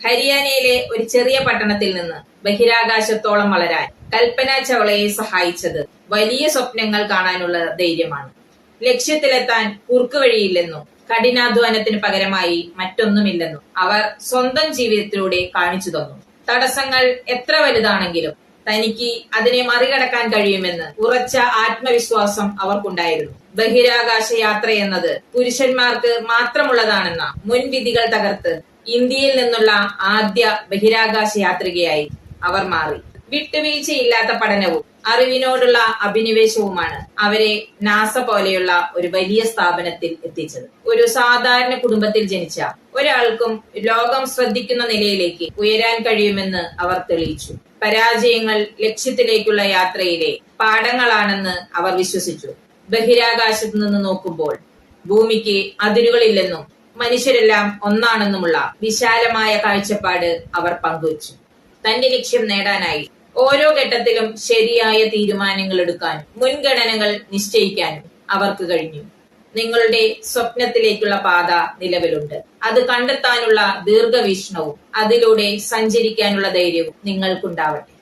ഹരിയാനയിലെ ഒരു ചെറിയ പട്ടണത്തിൽ നിന്ന് ബഹിരാകാശത്തോളം വളരാൻ കൽപ്പന ചൗളയെ സഹായിച്ചത് വലിയ സ്വപ്നങ്ങൾ കാണാനുള്ള ധൈര്യമാണ്. ലക്ഷ്യത്തിലെത്താൻ കുറുക്കുവഴിയില്ലെന്നും കഠിനാധ്വാനത്തിന് പകരമായി മറ്റൊന്നുമില്ലെന്നും അവർ സ്വന്തം ജീവിതത്തിലൂടെ കാണിച്ചു തന്നു. തടസ്സങ്ങൾ എത്ര വലുതാണെങ്കിലും തനിക്ക് അതിനെ മറികടക്കാൻ കഴിയുമെന്ന് ഉറച്ച ആത്മവിശ്വാസം അവർക്കുണ്ടായിരുന്നു. ബഹിരാകാശ യാത്ര എന്നത് പുരുഷന്മാർക്ക് മാത്രമുള്ളതാണെന്ന മുൻവിധികൾ തകർത്ത് ഇന്ത്യയിൽ നിന്നുള്ള ആദ്യ ബഹിരാകാശ യാത്രികയായി അവർ മാറി. വിട്ടുവീഴ്ചയില്ലാത്ത പഠനവും അറിവിനോടുള്ള അഭിനിവേശവുമാണ് അവരെ നാസ പോലെയുള്ള ഒരു വലിയ സ്ഥാപനത്തിൽ എത്തിച്ചത്. ഒരു സാധാരണ കുടുംബത്തിൽ ജനിച്ച ഒരാൾക്കും ലോകം ശ്രദ്ധിക്കുന്ന നിലയിലേക്ക് ഉയരാൻ കഴിയുമെന്ന് അവർ തെളിയിച്ചു. പരാജയങ്ങൾ ലക്ഷ്യത്തിലേക്കുള്ള യാത്രയിലെ പാഠങ്ങളാണെന്ന് അവർ വിശ്വസിച്ചു. ബഹിരാകാശത്ത് നിന്ന് നോക്കുമ്പോൾ ഭൂമിക്ക് അതിരുകളില്ലെന്നും മനുഷ്യരെല്ലാം ഒന്നാണെന്നുമുള്ള വിശാലമായ കാഴ്ചപ്പാട് അവർ പങ്കുവച്ചു. തന്റെ ലക്ഷ്യം നേടാനായി ഓരോ ഘട്ടത്തിലും ശരിയായ തീരുമാനങ്ങൾ എടുക്കാനും മുൻഗണനകൾ നിശ്ചയിക്കാനും അവർക്ക് കഴിഞ്ഞു. നിങ്ങളുടെ സ്വപ്നത്തിലേക്കുള്ള പാത നിലവിലുണ്ട്. അത് കണ്ടെത്താനുള്ള ദീർഘവീക്ഷണവും അതിലൂടെ സഞ്ചരിക്കാനുള്ള ധൈര്യവും നിങ്ങൾക്കുണ്ടാവട്ടെ.